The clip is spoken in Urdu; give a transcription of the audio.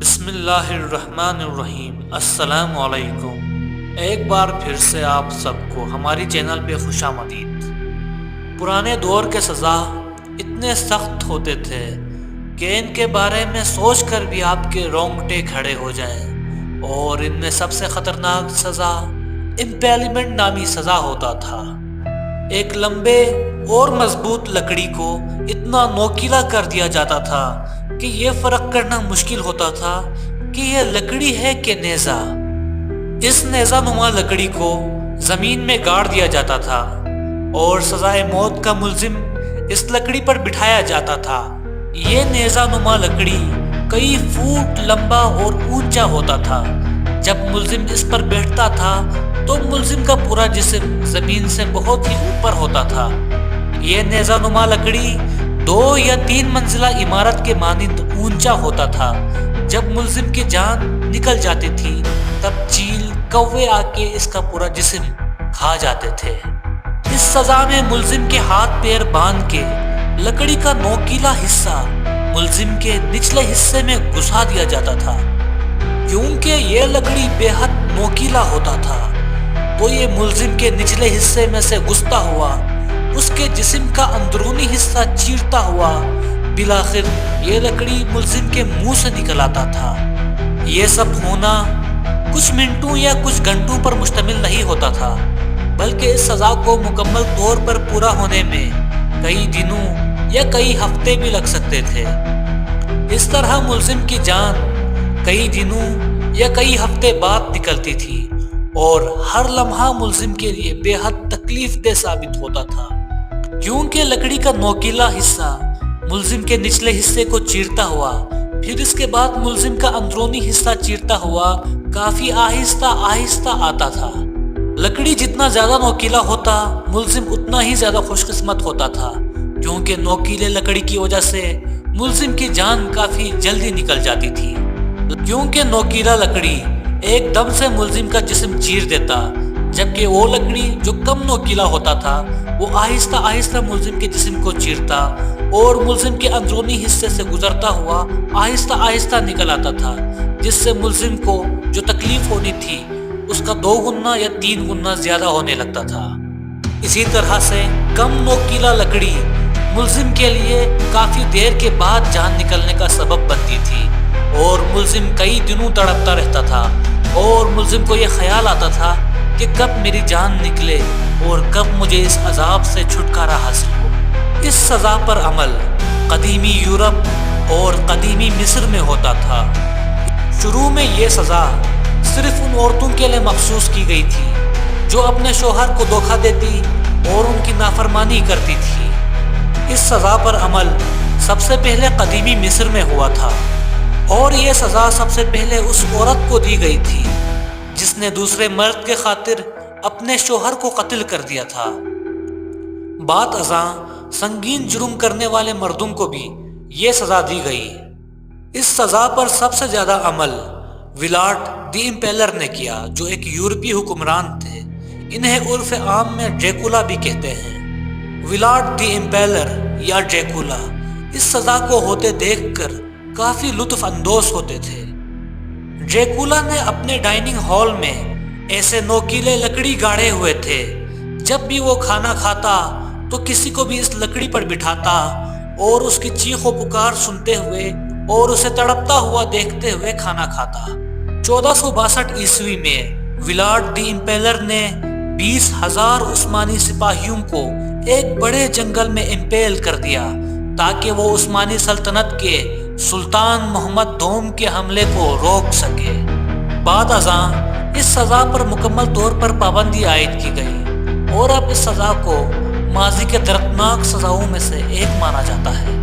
بسم اللہ الرحمن الرحیم۔ السلام علیکم۔ ایک بار پھر سے آپ سب کو ہماری چینل پہ خوش آمدید۔ پرانے دور کے سزا اتنے سخت ہوتے تھے کہ ان کے بارے میں سوچ کر بھی آپ کے رونگٹے کھڑے ہو جائیں، اور ان میں سب سے خطرناک سزا امپیلمنٹ نامی سزا ہوتا تھا۔ ایک لمبے اور مضبوط لکڑی کو اتنا نوکیلا کر دیا جاتا تھا کہ یہ فرق کرنا مشکل ہوتا تھا کہ یہ لکڑی ہے کہ نیزہ۔ اس نیزہ نما لکڑی کو زمین میں گاڑ دیا جاتا تھا اور سزائے موت کا ملزم اس لکڑی پر بٹھایا جاتا تھا۔ یہ نیزہ نما لکڑی کئی فوٹ لمبا اور اونچا ہوتا تھا۔ جب ملزم اس پر بیٹھتا تھا تو ملزم کا پورا جسم زمین سے بہت ہی اوپر ہوتا تھا۔ یہ نیزہ نما لکڑی 2 یا 3 منزلہ عمارت کے مانند اونچا ہوتا تھا۔ جب ملزم کی جان نکل جاتی تھی تب چیل کوے آ کے اس کا پورا جسم کھا جاتے تھے۔ اس سزا میں ملزم کے ہاتھ پیر باندھ کے لکڑی کا نوکیلا حصہ ملزم کے نچلے حصے میں گھسا دیا جاتا تھا۔ کیونکہ یہ لکڑی بے حد نوکیلا ہوتا تھا تو یہ ملزم کے نچلے حصے میں سے گھستا ہوا اس کے جسم کا اندرونی حصہ چیرتا ہوا بالآخر یہ لکڑی ملزم کے منہ سے نکل آتا تھا۔ یہ سب ہونا کچھ منٹوں یا کچھ گھنٹوں پر مشتمل نہیں ہوتا تھا، بلکہ اس سزا کو مکمل طور پر پورا ہونے میں کئی دنوں یا کئی ہفتے بھی لگ سکتے تھے۔ اس طرح ملزم کی جان کئی دنوں یا کئی ہفتے بعد نکلتی تھی اور ہر لمحہ ملزم کے لیے بے حد تکلیف دہ ثابت ہوتا تھا، کیونکہ لکڑی کا نوکیلا حصہ ملزم کے نچلے حصے کو چیرتا ہوا، پھر اس کے بعد ملزم کا اندرونی حصہ چیرتا ہوا کافی آہستہ آہستہ آتا تھا۔ لکڑی جتنا زیادہ نوکیلا ہوتا ملزم اتنا ہی زیادہ خوش قسمت ہوتا تھا، کیونکہ نوکیلے لکڑی کی وجہ سے ملزم کی جان کافی جلدی نکل جاتی تھی، کیونکہ نوکیلا لکڑی ایک دم سے ملزم کا جسم چیر دیتا، جبکہ وہ لکڑی جو کم نوکیلا ہوتا تھا وہ آہستہ آہستہ ملزم کے جسم کو چیرتا اور ملزم کے اندرونی حصے سے گزرتا ہوا آہستہ آہستہ نکل آتا تھا، جس سے ملزم کو جو تکلیف ہونی تھی اس کا 2 گنا یا 3 گنا زیادہ ہونے لگتا تھا۔ اسی طرح سے کم نوکیلا لکڑی ملزم کے لیے کافی دیر کے بعد جان نکلنے کا سبب بنتی تھی اور ملزم کئی دنوں تڑپتا رہتا تھا اور ملزم کو یہ خیال آتا تھا کہ کب میری جان نکلے اور کب مجھے اس عذاب سے چھٹکارا حاصل ہو۔ اس سزا پر عمل قدیمی یورپ اور قدیمی مصر میں ہوتا تھا۔ شروع میں یہ سزا صرف ان عورتوں کے لیے مخصوص کی گئی تھی جو اپنے شوہر کو دھوکہ دیتی اور ان کی نافرمانی کرتی تھی۔ اس سزا پر عمل سب سے پہلے قدیمی مصر میں ہوا تھا، اور یہ سزا سب سے پہلے اس عورت کو دی گئی تھی جس نے دوسرے مرد کے خاطر اپنے شوہر کو قتل کر دیا تھا۔ بعد ازاں سنگین جرم کرنے والے مردوں کو بھی یہ سزا دی گئی۔ اس سزا پر سب سے زیادہ عمل ولاڈ دی امپیلر نے کیا، جو ایک یورپی حکمران تھے۔ انہیں عرف عام میں ڈریکولا بھی کہتے ہیں۔ ولاڈ دی امپیلر یا ڈریکولا اس سزا کو ہوتے دیکھ کر کافی لطف اندوز ہوتے تھے۔ ڈریکولا نے اپنے ڈائننگ ہال میں ایسے نوکیلے لکڑی گاڑے ہوئے تھے، جب بھی وہ کھانا کھاتا تو کسی کو بھی اس لکڑی پر بٹھاتا اور اس کی چیخ و پکار سنتے ہوئے اور اسے تڑپتا ہوا دیکھتے ہوئے کھانا کھاتا۔ 1462 عیسوی میں ولاڈ دی امپیلر نے 20,000 عثمانی سپاہیوں کو ایک بڑے جنگل میں امپیل کر دیا تاکہ وہ عثمانی سلطنت کے سلطان محمد دوم کے حملے کو روک سکے۔ بعد ازاں اس سزا پر مکمل طور پر پابندی عائد کی گئی اور اب اس سزا کو ماضی کے دردناک سزاؤں میں سے ایک مانا جاتا ہے۔